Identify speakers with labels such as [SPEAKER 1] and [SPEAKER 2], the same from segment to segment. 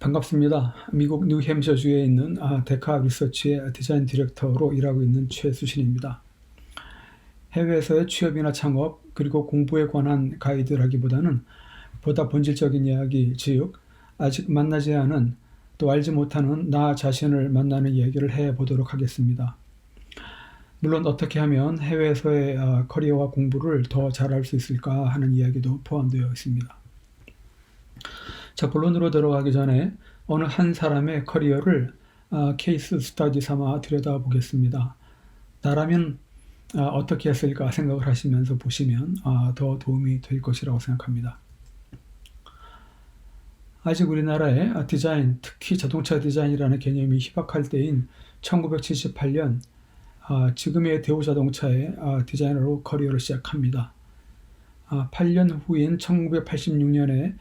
[SPEAKER 1] 반갑습니다. 미국 뉴햄셔주에 있는 데카 리서치의 디자인 디렉터로 일하고 있는 최수신입니다. 해외에서의 취업이나 창업 그리고 공부에 관한 가이드라기보다는 보다 본질적인 이야기, 즉 아직 만나지 않은 또 알지 못하는 나 자신을 만나는 이야기를 해보도록 하겠습니다. 물론 어떻게 하면 해외에서의 커리어와 공부를 더 잘할 수 있을까 하는 이야기도 포함되어 있습니다. 자, 본론으로 들어가기 전에 어느 한 사람의 커리어를 케이스 스터디 삼아 들여다보겠습니다. 나라면 어떻게 했을까 생각을 하시면서 보시면 더 도움이 될 것이라고 생각합니다. 아직 우리나라의 디자인, 특히 자동차 디자인이라는 개념이 희박할 때인 1978년 지금의 대우자동차의 디자이너로 커리어를 시작합니다. 8년 후인 1986년에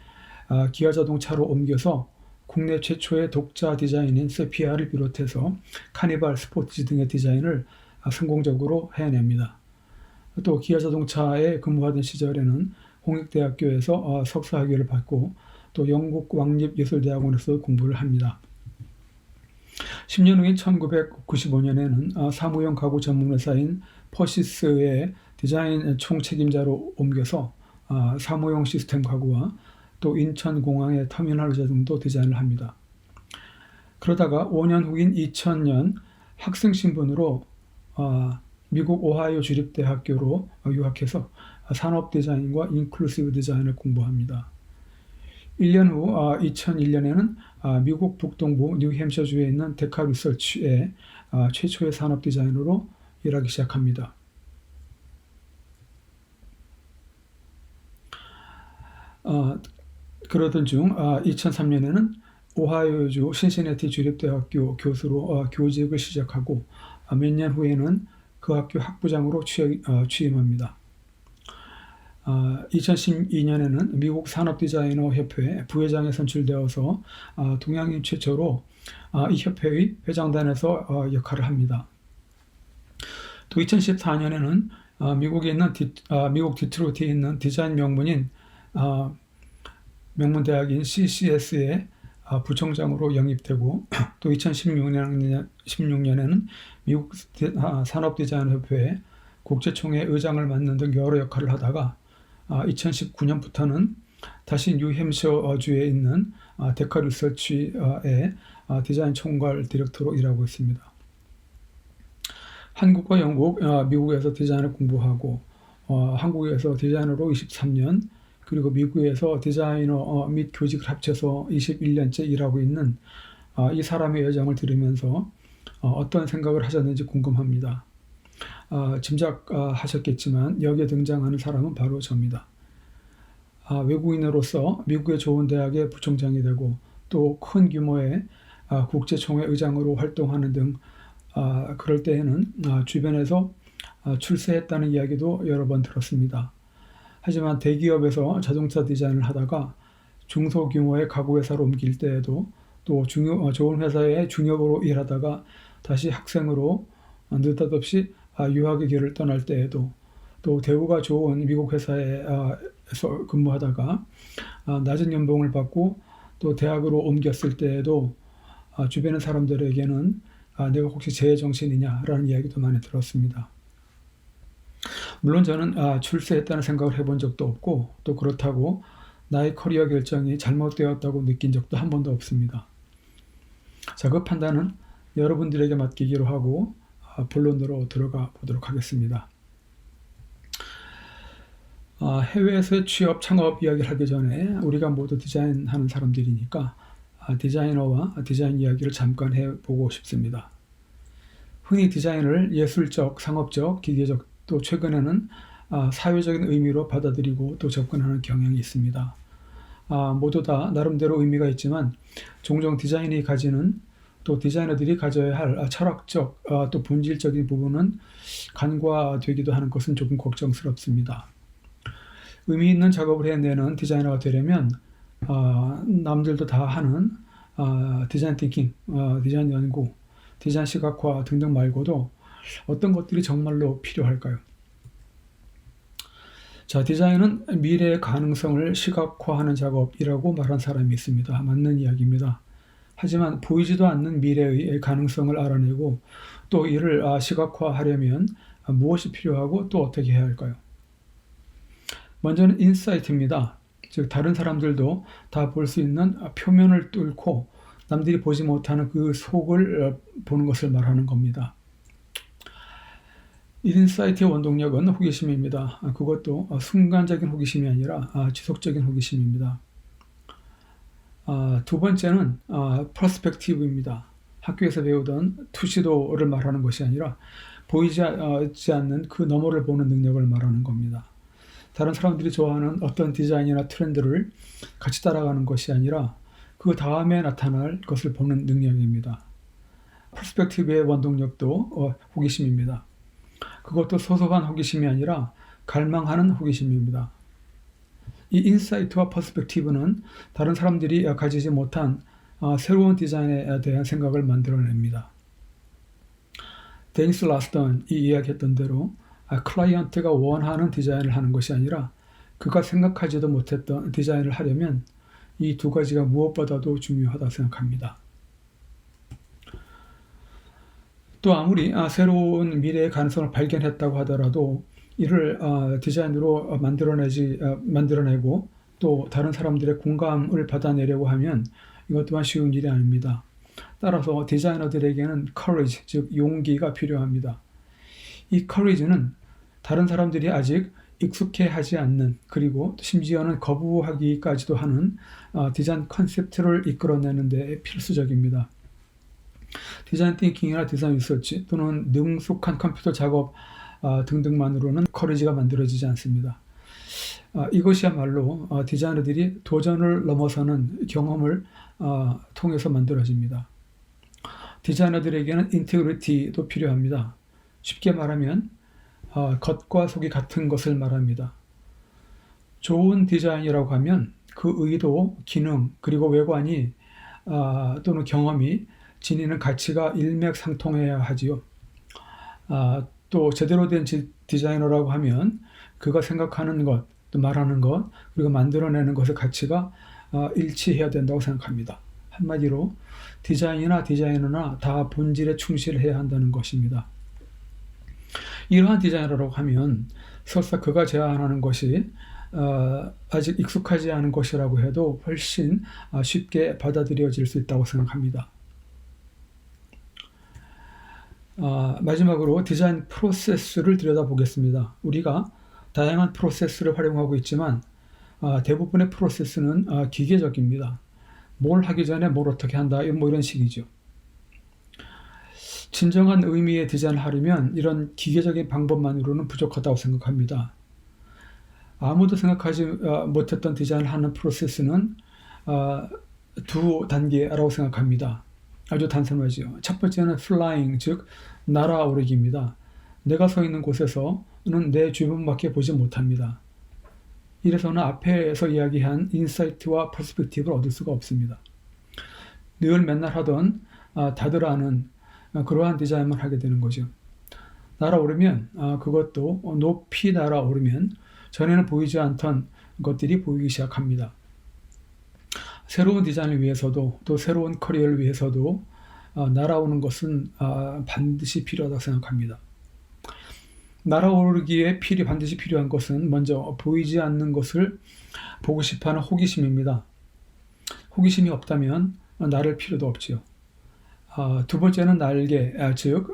[SPEAKER 1] 기아자동차로 옮겨서 국내 최초의 독자 디자인인 세피아를 비롯해서 카니발, 스포티지 등의 디자인을 성공적으로 해냅니다. 또 기아자동차에 근무하던 시절에는 홍익대학교에서 석사학위를 받고 또 영국 왕립예술대학원에서 공부를 합니다. 10년 후인 1995년에는 사무용 가구 전문회사인 퍼시스의 디자인 총책임자로 옮겨서 사무용 시스템 가구와 또 인천공항의 터미널 의자 등도 디자인을 합니다. 그러다가 5년 후인 2000년 학생 신분으로 미국 오하이오 주립대학교로 유학해서 산업 디자인과 인클루시브 디자인을 공부합니다. 1년 후 2001년에는 미국 북동부 뉴햄셔주에 있는 데카 리서치의 최초의 산업 디자이너로 일하기 시작합니다. 그러던 중 2003년에는 오하이오주 신시내티 주립대학교 교수로 교직을 시작하고 몇 년 후에는 그 학교 학부장으로 취임합니다. 2012년에는 미국 산업디자이너협회 부회장에 선출되어서 동양인 최초로 이 협회의 회장단에서 역할을 합니다. 또 2014년에는 미국에 있는 미국 디트로이트에 있는 디자인 명문대학인 CCS의 부총장으로 영입되고 또 2016년에는 미국 산업디자인협회의 국제총회 의장을 맡는 등 여러 역할을 하다가 2019년부터는 다시 뉴햄셔주에 있는 데카 리서치의 디자인 총괄 디렉터로 일하고 있습니다. 한국과 영국, 미국에서 디자인을 공부하고 한국에서 디자이너로 23년 그리고 미국에서 디자이너 및 교직을 합쳐서 21년째 일하고 있는 이 사람의 여정을 들으면서 어떤 생각을 하셨는지 궁금합니다. 짐작하셨겠지만 여기에 등장하는 사람은 바로 저입니다. 외국인으로서 미국의 좋은 대학의 부총장이 되고 또 큰 규모의 국제총회 의장으로 활동하는 등 그럴 때에는 주변에서 출세했다는 이야기도 여러 번 들었습니다. 하지만 대기업에서 자동차 디자인을 하다가 중소규모의 가구회사로 옮길 때에도 또 좋은 회사의 중역으로 일하다가 다시 학생으로 느닷없이 유학의 길을 떠날 때에도 또 대우가 좋은 미국 회사에서 근무하다가 낮은 연봉을 받고 또 대학으로 옮겼을 때에도 주변의 사람들에게는 내가 혹시 제정신이냐라는 이야기도 많이 들었습니다. 물론 저는 출세했다는 생각을 해본 적도 없고 또 그렇다고 나의 커리어 결정이 잘못되었다고 느낀 적도 한 번도 없습니다. 자, 그 판단은 여러분들에게 맡기기로 하고 본론으로 들어가 보도록 하겠습니다. 해외에서의 취업, 창업 이야기를 하기 전에 우리가 모두 디자인하는 사람들이니까 디자이너와 디자인 이야기를 잠깐 해보고 싶습니다. 흔히 디자인을 예술적, 상업적, 기계적 또 최근에는 사회적인 의미로 받아들이고 또 접근하는 경향이 있습니다. 모두 다 나름대로 의미가 있지만 종종 디자인이 가지는 또 디자이너들이 가져야 할 철학적 또 본질적인 부분은 간과되기도 하는 것은 조금 걱정스럽습니다. 의미 있는 작업을 해내는 디자이너가 되려면 남들도 다 하는 디자인 띵킹, 디자인 연구, 디자인 시각화 등등 말고도 어떤 것들이 정말로 필요할까요? 자, 디자인은 미래의 가능성을 시각화하는 작업이라고 말한 사람이 있습니다. 맞는 이야기입니다. 하지만 보이지도 않는 미래의 가능성을 알아내고 또 이를 시각화하려면 무엇이 필요하고 또 어떻게 해야 할까요? 먼저는 인사이트입니다. 즉 다른 사람들도 다 볼 수 있는 표면을 뚫고 남들이 보지 못하는 그 속을 보는 것을 말하는 겁니다. 인사이트의 원동력은 호기심입니다. 그것도 순간적인 호기심이 아니라 지속적인 호기심입니다. 두 번째는 퍼스펙티브입니다. 학교에서 배우던 투시도를 말하는 것이 아니라 보이지 않는 그 너머를 보는 능력을 말하는 겁니다. 다른 사람들이 좋아하는 어떤 디자인이나 트렌드를 같이 따라가는 것이 아니라 그 다음에 나타날 것을 보는 능력입니다. 퍼스펙티브의 원동력도 호기심입니다. 그것도 소소한 호기심이 아니라 갈망하는 호기심입니다. 이 인사이트와 퍼스펙티브는 다른 사람들이 가지지 못한 새로운 디자인에 대한 생각을 만들어냅니다. 데니스 라스턴이 이야기했던 대로 클라이언트가 원하는 디자인을 하는 것이 아니라 그가 생각하지도 못했던 디자인을 하려면 이 두 가지가 무엇보다도 중요하다고 생각합니다. 또 아무리 새로운 미래의 가능성을 발견했다고 하더라도 이를 디자인으로 만들어내고 또 다른 사람들의 공감을 받아내려고 하면 이것 또한 쉬운 일이 아닙니다. 따라서 디자이너들에게는 courage, 즉 용기가 필요합니다. 이 courage는 다른 사람들이 아직 익숙해하지 않는 그리고 심지어는 거부하기까지도 하는 디자인 컨셉트를 이끌어내는 데 필수적입니다. 디자인 띵킹이나 디자인 리서치 또는 능숙한 컴퓨터 작업 등등만으로는 커리지가 만들어지지 않습니다. 이것이야말로 디자이너들이 도전을 넘어서는 경험을 통해서 만들어집니다. 디자이너들에게는 인테그리티도 필요합니다. 쉽게 말하면 겉과 속이 같은 것을 말합니다. 좋은 디자인이라고 하면 그 의도, 기능, 그리고 외관이 또는 경험이 지니는 가치가 일맥상통해야 하지요. 또 제대로 된 디자이너라고 하면 그가 생각하는 것, 또 말하는 것, 그리고 만들어내는 것의 가치가 일치해야 된다고 생각합니다. 한마디로 디자이너나 다 본질에 충실해야 한다는 것입니다. 이러한 디자이너라고 하면 설사 그가 제안하는 것이 아직 익숙하지 않은 것이라고 해도 훨씬 쉽게 받아들여질 수 있다고 생각합니다. 마지막으로 디자인 프로세스를 들여다보겠습니다. 우리가 다양한 프로세스를 활용하고 있지만 대부분의 프로세스는 기계적입니다. 뭘 하기 전에 뭘 어떻게 한다, 이런 식이죠. 진정한 의미의 디자인을 하려면 이런 기계적인 방법만으로는 부족하다고 생각합니다. 아무도 생각하지 못했던 디자인을 하는 프로세스는 두 단계라고 생각합니다. 아주 단순하지요. 첫 번째는 flying, 즉 날아오르기입니다. 내가 서 있는 곳에서는 내 주변밖에 보지 못합니다. 이래서는 앞에서 이야기한 인사이트와 퍼스펙티브를 얻을 수가 없습니다. 늘 맨날 하던 다들 아는 그러한 디자인만 하게 되는 거죠. 날아오르면 그것도 높이 날아오르면 전에는 보이지 않던 것들이 보이기 시작합니다. 새로운 디자인을 위해서도 또 새로운 커리어를 위해서도 날아오는 것은 반드시 필요하다고 생각합니다. 날아오르기에 반드시 필요한 것은 먼저 보이지 않는 것을 보고 싶어하는 호기심입니다. 호기심이 없다면 날을 필요도 없지요. 두 번째는 날개, 즉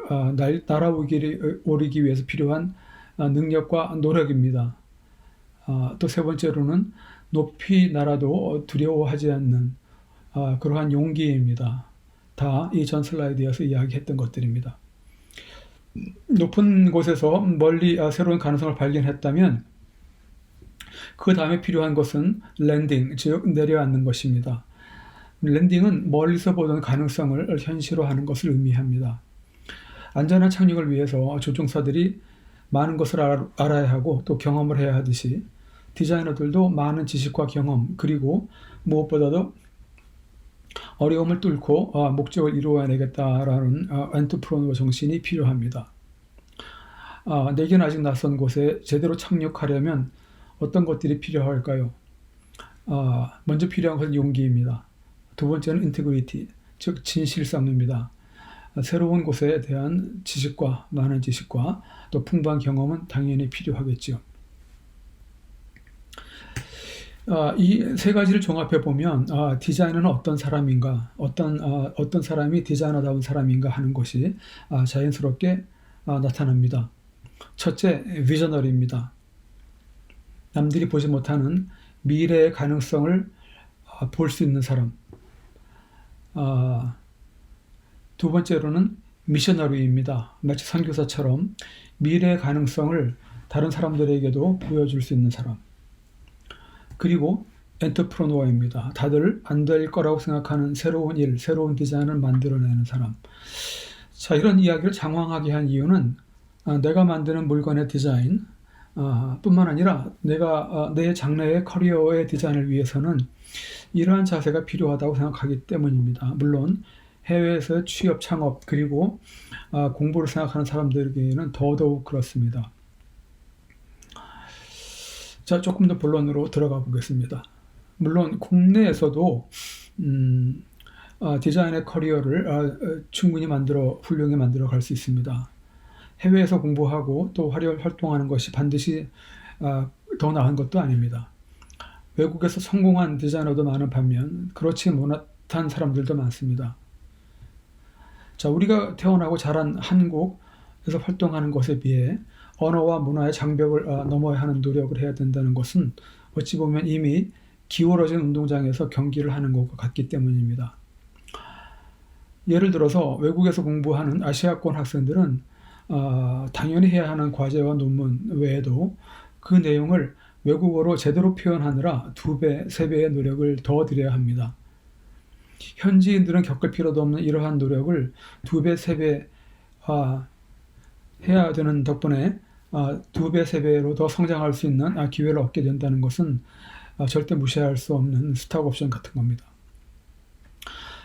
[SPEAKER 1] 날아오르기 위해서 필요한 능력과 노력입니다. 또 세 번째로는 높이 날아도 두려워하지 않는 그러한 용기입니다. 다 이 전 슬라이드에서 이야기했던 것들입니다. 높은 곳에서 멀리 새로운 가능성을 발견했다면 그 다음에 필요한 것은 랜딩, 즉 내려앉는 것입니다. 랜딩은 멀리서 보던 가능성을 현실화하는 것을 의미합니다. 안전한 착륙을 위해서 조종사들이 많은 것을 알아야 하고 또 경험을 해야 하듯이 디자이너들도 많은 지식과 경험 그리고 무엇보다도 어려움을 뚫고 목적을 이루어내겠다라는 엔트프로너 정신이 필요합니다. 내게는 아직 낯선 곳에 제대로 착륙하려면 어떤 것들이 필요할까요? 먼저 필요한 것은 용기입니다. 두 번째는 인테그리티, 즉 진실성입니다. 새로운 곳에 대한 지식과 많은 지식과 또 풍부한 경험은 당연히 필요하겠죠. 이 세 가지를 종합해 보면 디자이너는 어떤 사람인가, 어떤 사람이 디자이너다운 사람인가 하는 것이 자연스럽게 나타납니다. 첫째, 비저너리입니다. 남들이 보지 못하는 미래의 가능성을 볼 수 있는 사람. 두 번째로는 미셔너리입니다. 마치 선교사처럼 미래의 가능성을 다른 사람들에게도 보여줄 수 있는 사람. 그리고 엔터프레너입니다. 다들 안 될 거라고 생각하는 새로운 일, 새로운 디자인을 만들어내는 사람. 자, 이런 이야기를 장황하게 한 이유는 내가 만드는 물건의 디자인 뿐만 아니라 내가 내 장래의 커리어의 디자인을 위해서는 이러한 자세가 필요하다고 생각하기 때문입니다. 물론 해외에서 취업, 창업 그리고 공부를 생각하는 사람들에게는 더더욱 그렇습니다. 자, 조금 더 본론으로 들어가 보겠습니다. 물론 국내에서도 디자인의 커리어를 충분히 훌륭히 만들어 갈 수 있습니다. 해외에서 공부하고 또 활동하는 것이 반드시 더 나은 것도 아닙니다. 외국에서 성공한 디자이너도 많은 반면 그렇지 못한 사람들도 많습니다. 자, 우리가 태어나고 자란 한국에서 활동하는 것에 비해 언어와 문화의 장벽을 넘어야 하는 노력을 해야 된다는 것은 어찌 보면 이미 기울어진 운동장에서 경기를 하는 것과 같기 때문입니다. 예를 들어서 외국에서 공부하는 아시아권 학생들은 당연히 해야 하는 과제와 논문 외에도 그 내용을 외국어로 제대로 표현하느라 2배, 3배의 노력을 더 들여야 합니다. 현지인들은 겪을 필요도 없는 이러한 노력을 2배, 3배 해야 되는 덕분에 2배, 3배로 더 성장할 수 있는 기회를 얻게 된다는 것은 절대 무시할 수 없는 스탁옵션 같은 겁니다.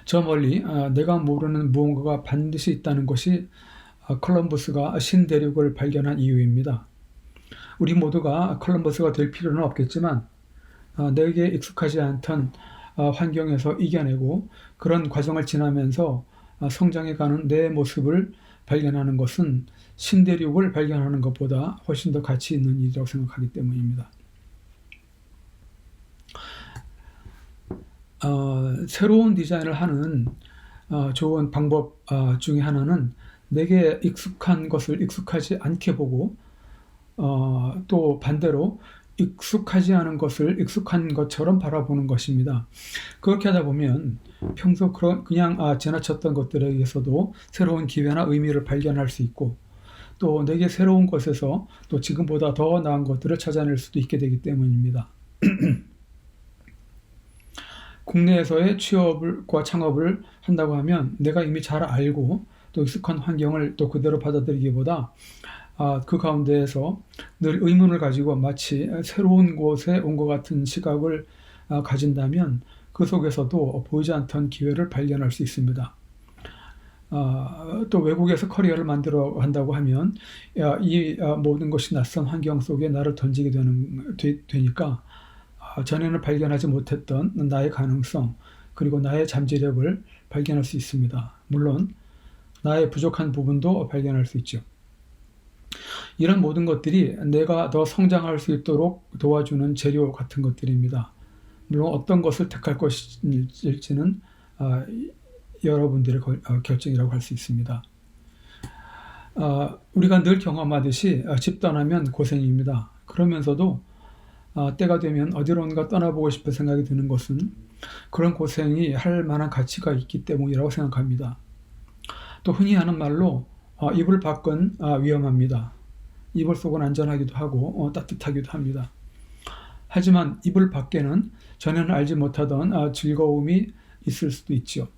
[SPEAKER 1] 저 멀리 내가 모르는 무언가가 반드시 있다는 것이 콜럼버스가 신대륙을 발견한 이유입니다. 우리 모두가 콜럼버스가 될 필요는 없겠지만 내게 익숙하지 않던 환경에서 이겨내고 그런 과정을 지나면서 성장해가는 내 모습을 발견하는 것은 신대륙을 발견하는 것보다 훨씬 더 가치 있는 일이라고 생각하기 때문입니다. 새로운 디자인을 하는 좋은 방법 중에 하나는 내게 익숙한 것을 익숙하지 않게 보고 또 반대로 익숙하지 않은 것을 익숙한 것처럼 바라보는 것입니다. 그렇게 하다 보면 평소 그냥 지나쳤던 것들에게서도 새로운 기회나 의미를 발견할 수 있고 또 내게 새로운 것에서 또 지금보다 더 나은 것들을 찾아낼 수도 있게 되기 때문입니다. 국내에서의 취업과 창업을 한다고 하면 내가 이미 잘 알고 또 익숙한 환경을 또 그대로 받아들이기보다 그 가운데에서 늘 의문을 가지고 마치 새로운 곳에 온 것 같은 시각을 가진다면 그 속에서도 보이지 않던 기회를 발견할 수 있습니다. 또 외국에서 커리어를 만들어 간다고 하면 이 모든 것이 낯선 환경 속에 나를 던지게 되니까 전에는 발견하지 못했던 나의 가능성 그리고 나의 잠재력을 발견할 수 있습니다. 물론 나의 부족한 부분도 발견할 수 있죠. 이런 모든 것들이 내가 더 성장할 수 있도록 도와주는 재료 같은 것들입니다. 물론 어떤 것을 택할 것일지는 여러분들의 결정이라고 할 수 있습니다. 우리가 늘 경험하듯이 집 떠나면 고생입니다. 그러면서도 때가 되면 어디론가 떠나보고 싶은 생각이 드는 것은 그런 고생이 할 만한 가치가 있기 때문이라고 생각합니다. 또 흔히 하는 말로 이불 밖은 위험합니다. 이불 속은 안전하기도 하고 따뜻하기도 합니다. 하지만 이불 밖에는 전에는 알지 못하던 즐거움이 있을 수도 있죠.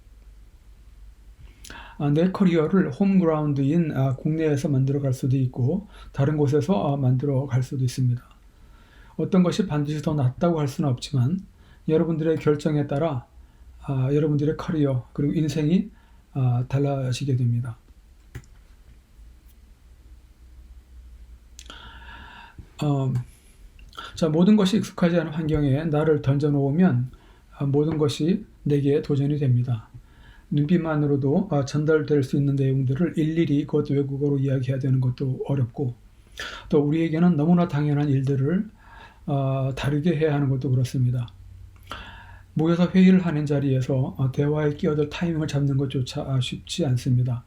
[SPEAKER 1] 내 커리어를 홈그라운드인 국내에서 만들어 갈 수도 있고 다른 곳에서 만들어 갈 수도 있습니다. 어떤 것이 반드시 더 낫다고 할 수는 없지만 여러분들의 결정에 따라 여러분들의 커리어 그리고 인생이 달라지게 됩니다. 자, 모든 것이 익숙하지 않은 환경에 나를 던져놓으면 모든 것이 내게 도전이 됩니다. 눈빛만으로도 전달될 수 있는 내용들을 일일이 곧 외국어로 이야기해야 되는 것도 어렵고, 또 우리에게는 너무나 당연한 일들을 다르게 해야 하는 것도 그렇습니다. 모여서 회의를 하는 자리에서 대화에 끼어들 타이밍을 잡는 것조차 쉽지 않습니다.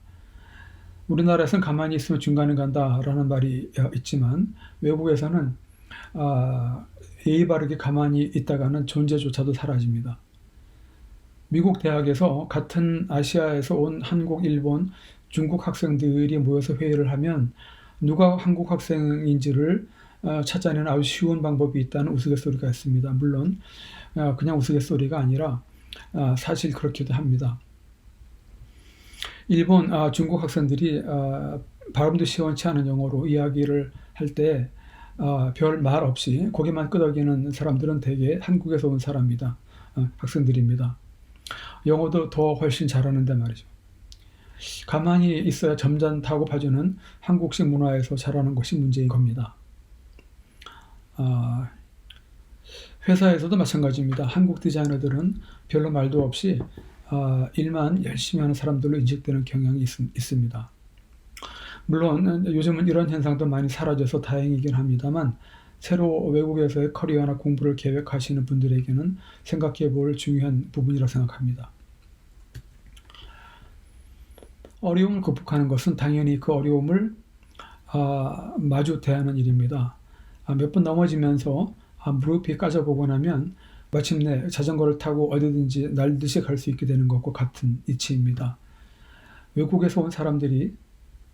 [SPEAKER 1] 우리나라에서는 가만히 있으면 중간에 간다라는 말이 있지만, 외국에서는 예의 바르게 가만히 있다가는 존재조차도 사라집니다. 미국 대학에서 같은 아시아에서 온 한국, 일본, 중국 학생들이 모여서 회의를 하면 누가 한국 학생인지를 찾아내는 아주 쉬운 방법이 있다는 우스갯소리가 있습니다. 물론 그냥 우스갯소리가 아니라 사실 그렇기도 합니다. 일본, 중국 학생들이 발음도 시원치 않은 영어로 이야기를 할 때 별 말 없이 고개만 끄덕이는 사람들은 대개 한국에서 온 사람입니다. 학생들입니다. 영어도 더 훨씬 잘하는데 말이죠. 가만히 있어야 점잖다고 봐주는 한국식 문화에서 자라는 것이 문제인 겁니다. 회사에서도 마찬가지입니다. 한국 디자이너들은 별로 말도 없이 일만 열심히 하는 사람들로 인식되는 경향이 있습니다. 물론 요즘은 이런 현상도 많이 사라져서 다행이긴 합니다만, 새로 외국에서의 커리어나 공부를 계획하시는 분들에게는 생각해 볼 중요한 부분이라고 생각합니다. 어려움을 극복하는 것은 당연히 그 어려움을 마주 대하는 일입니다. 몇 번 넘어지면서 무릎이 까져보고 나면 마침내 자전거를 타고 어디든지 날듯이 갈 수 있게 되는 것과 같은 이치입니다. 외국에서 온 사람들이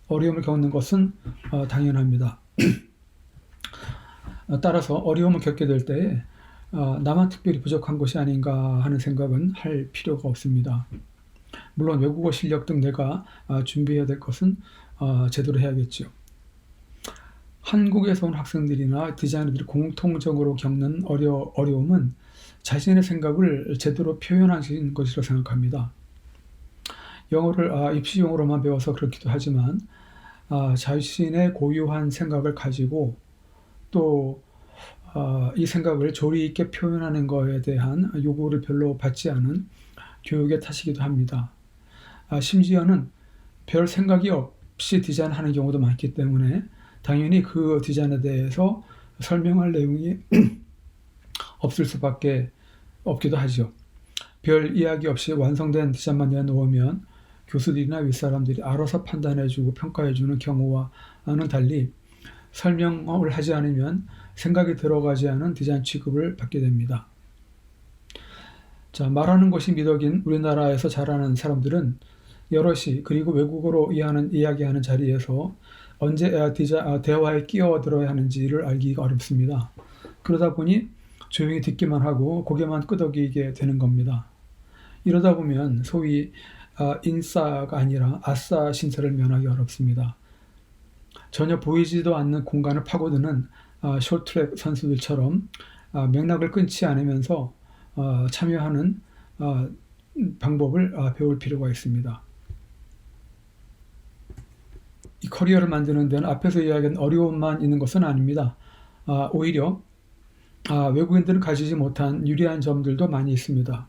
[SPEAKER 1] 어려움을 겪는 것은 당연합니다. 따라서 어려움을 겪게 될 때에 나만 특별히 부족한 것이 아닌가 하는 생각은 할 필요가 없습니다. 물론 외국어 실력 등 내가 준비해야 될 것은 제대로 해야겠죠. 한국에서 온 학생들이나 디자이너들이 공통적으로 겪는 어려움은 자신의 생각을 제대로 표현하는 것이라고 생각합니다. 영어를 입시용어로만 배워서 그렇기도 하지만 자신의 고유한 생각을 가지고 또 이 생각을 조리 있게 표현하는 것에 대한 요구를 별로 받지 않은 교육의 탓이기도 합니다. 심지어는 별 생각이 없이 디자인하는 경우도 많기 때문에 당연히 그 디자인에 대해서 설명할 내용이 없을 수밖에 없기도 하죠. 별 이야기 없이 완성된 디자인만 내놓으면 교수들이나 윗사람들이 알아서 판단해주고 평가해주는 경우와는 달리, 설명을 하지 않으면 생각이 들어가지 않은 디자인 취급을 받게 됩니다. 자, 말하는 것이 미덕인 우리나라에서 자라는 사람들은 여럿이, 그리고 외국어로 이야기하는 자리에서 언제 대화에 끼어들어야 하는지를 알기가 어렵습니다. 그러다 보니 조용히 듣기만 하고 고개만 끄덕이게 되는 겁니다. 이러다 보면 소위 인싸가 아니라 아싸 신세를 면하기 어렵습니다. 전혀 보이지도 않는 공간을 파고드는 숏트랙 선수들처럼 맥락을 끊지 않으면서 참여하는 방법을 배울 필요가 있습니다. 이 커리어를 만드는 데는 앞에서 이야기한 어려움만 있는 것은 아닙니다. 오히려 외국인들은 가지지 못한 유리한 점들도 많이 있습니다.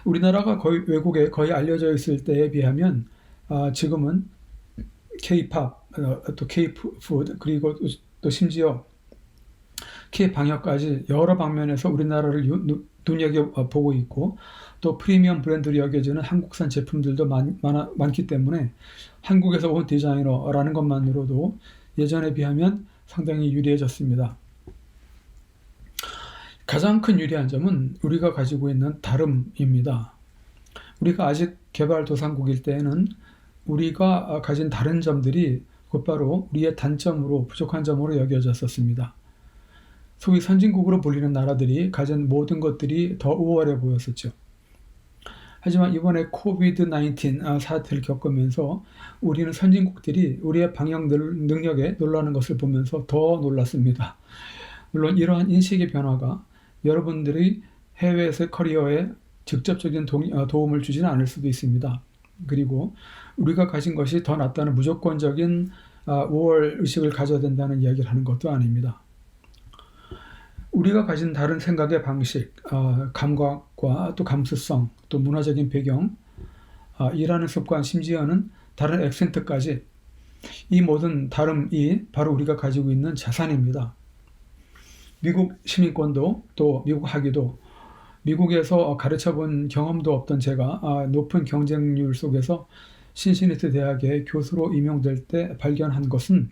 [SPEAKER 1] 우리나라가 외국에 거의 알려져 있을 때에 비하면 지금은 K-팝, 또 K-푸드, 그리고 또 심지어 K-방역까지 여러 방면에서 우리나라를 눈여겨보고 있고, 또 프리미엄 브랜드로 여겨지는 한국산 제품들도 많기 때문에 한국에서 온 디자이너라는 것만으로도 예전에 비하면 상당히 유리해졌습니다. 가장 큰 유리한 점은 우리가 가지고 있는 다름입니다. 우리가 아직 개발도상국일 때에는 우리가 가진 다른 점들이 곧바로 우리의 단점으로, 부족한 점으로 여겨졌었습니다. 소위 선진국으로 불리는 나라들이 가진 모든 것들이 더 우월해 보였었죠. 하지만 이번에 코비드-19 사태를 겪으면서 우리는 선진국들이 우리의 방역 능력에 놀라는 것을 보면서 더 놀랐습니다. 물론 이러한 인식의 변화가 여러분들이 해외에서의 커리어에 직접적인 도움을 주지는 않을 수도 있습니다. 그리고 우리가 가진 것이 더 낫다는 무조건적인 우월 의식을 가져야 된다는 이야기를 하는 것도 아닙니다. 우리가 가진 다른 생각의 방식, 감각과 또 감수성, 또 문화적인 배경, 일하는 습관, 심지어는 다른 액센트까지 이 모든 다름이 바로 우리가 가지고 있는 자산입니다. 미국 시민권도 또 미국 학위도 미국에서 가르쳐 본 경험도 없던 제가 높은 경쟁률 속에서 신시내티 대학의 교수로 임용될 때 발견한 것은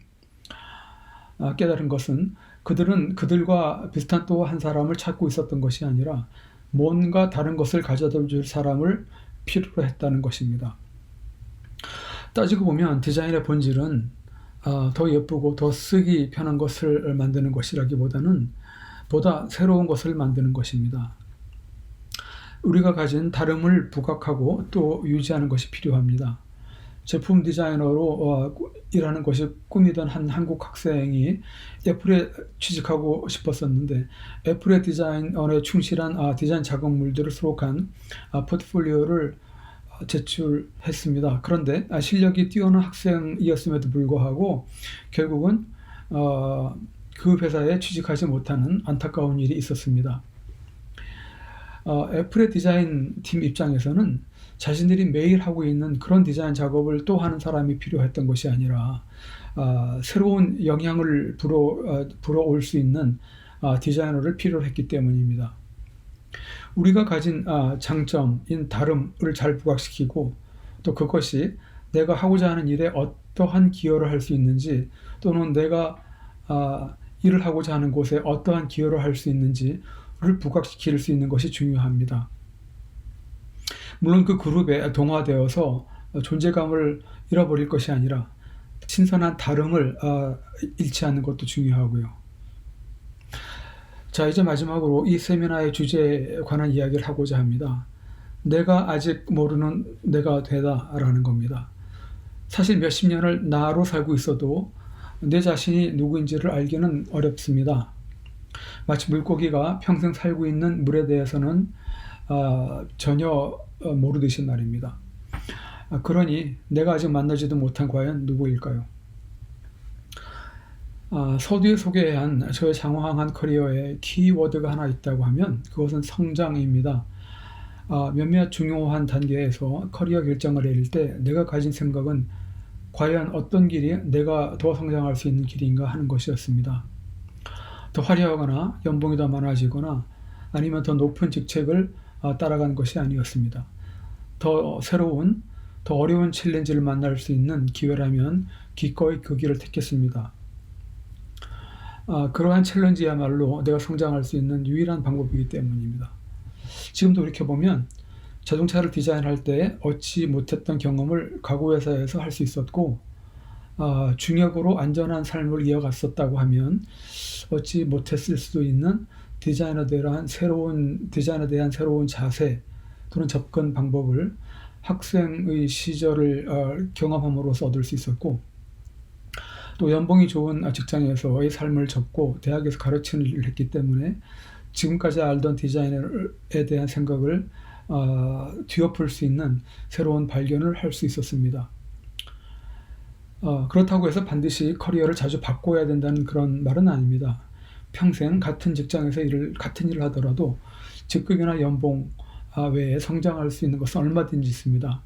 [SPEAKER 1] 깨달은 것은 그들은 그들과 비슷한 또 한 사람을 찾고 있었던 것이 아니라 뭔가 다른 것을 가져다 줄 사람을 필요로 했다는 것입니다. 따지고 보면 디자인의 본질은 더 예쁘고 더 쓰기 편한 것을 만드는 것이라기보다는 보다 새로운 것을 만드는 것입니다. 우리가 가진 다름을 부각하고 또 유지하는 것이 필요합니다. 제품 디자이너로 일하는 것이 꿈이던 한 한국 학생이 애플에 취직하고 싶었었는데 애플의 디자인에 충실한 디자인 작업물들을 수록한 포트폴리오를 제출했습니다. 그런데 실력이 뛰어난 학생이었음에도 불구하고 결국은 그 회사에 취직하지 못하는 안타까운 일이 있었습니다. 애플의 디자인 팀 입장에서는 자신들이 매일 하고 있는 그런 디자인 작업을 또 하는 사람이 필요했던 것이 아니라 새로운 영향을 불어올 수 있는 디자이너를 필요로 했기 때문입니다. 우리가 가진 장점인 다름을 잘 부각시키고 또 그것이 내가 하고자 하는 일에 어떠한 기여를 할 수 있는지 또는 내가 일을 하고자 하는 곳에 어떠한 기여를 할 수 있는지를 부각시킬 수 있는 것이 중요합니다. 물론 그 그룹에 동화되어서 존재감을 잃어버릴 것이 아니라 신선한 다름을 잃지 않는 것도 중요하고요. 자, 이제 마지막으로 이 세미나의 주제에 관한 이야기를 하고자 합니다. 내가 아직 모르는 내가 되다라는 겁니다. 사실 몇십 년을 나로 살고 있어도 내 자신이 누구인지를 알기는 어렵습니다. 마치 물고기가 평생 살고 있는 물에 대해서는 전혀 모르듯이 말입니다. 그러니 내가 아직 만나지도 못한 과연 누구일까요? 서두에 소개한 저의 장황한 커리어에 키워드가 하나 있다고 하면 그것은 성장입니다. 몇몇 중요한 단계에서 커리어 결정을 내릴 때 내가 가진 생각은 과연 어떤 길이 내가 더 성장할 수 있는 길인가 하는 것이었습니다. 더 화려하거나 연봉이 더 많아지거나 아니면 더 높은 직책을 따라간 것이 아니었습니다. 더 새로운, 더 어려운 챌린지를 만날 수 있는 기회라면 기꺼이 그 길을 택했습니다. 그러한 챌린지야말로 내가 성장할 수 있는 유일한 방법이기 때문입니다. 지금 돌이켜보면 자동차를 디자인할 때 얻지 못했던 경험을 가구 회사에서 할 수 있었고 중역으로 안전한 삶을 이어갔었다고 하면 얻지 못했을 수도 있는 디자인에 대한 새로운 자세 또는 접근 방법을 학생의 시절을 경험함으로써 얻을 수 있었고 또 연봉이 좋은 직장에서의 삶을 접고 대학에서 가르치는 일을 했기 때문에 지금까지 알던 디자인에 대한 생각을 뒤엎을 수 있는 새로운 발견을 할 수 있었습니다. 그렇다고 해서 반드시 커리어를 자주 바꿔야 된다는 그런 말은 아닙니다. 평생 같은 직장에서 같은 일을 하더라도 직급이나 연봉 외에 성장할 수 있는 것은 얼마든지 있습니다.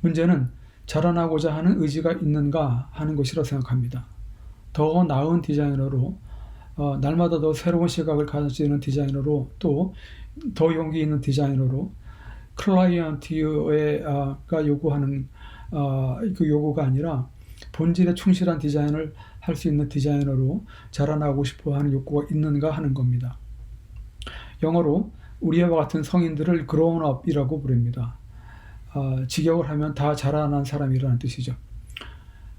[SPEAKER 1] 문제는 자라나고자 하는 의지가 있는가 하는 것이라고 생각합니다. 더 나은 디자이너로 날마다 더 새로운 시각을 가지는 디자이너로 또 더 용기 있는 디자이너로 클라이언트가 요구하는 그 요구가 아니라 본질에 충실한 디자인을 할 수 있는 디자이너로 자라나고 싶어 하는 욕구가 있는가 하는 겁니다. 영어로 우리와 같은 성인들을 grown-up이라고 부릅니다. 직역을 하면 다 자라난 사람이라는 뜻이죠.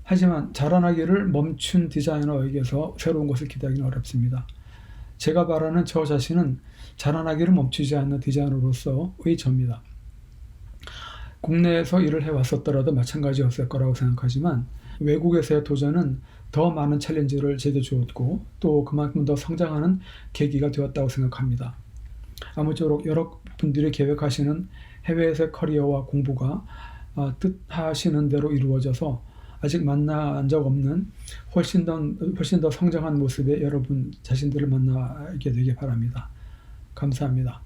[SPEAKER 1] 하지만 자라나기를 멈춘 디자이너에게서 새로운 것을 기대하기는 어렵습니다. 제가 바라는 저 자신은 자라나기를 멈추지 않는 디자이너로서의 접니다. 국내에서 일을 해왔었더라도 마찬가지였을 거라고 생각하지만 외국에서의 도전은 더 많은 챌린지를 제게 주었고 또 그만큼 더 성장하는 계기가 되었다고 생각합니다. 아무쪼록 여러분들이 계획하시는 해외에서의 커리어와 공부가 뜻하시는 대로 이루어져서 아직 만난 적 없는 훨씬 더 성장한 모습의 여러분 자신들을 만나게 되길 바랍니다. 감사합니다.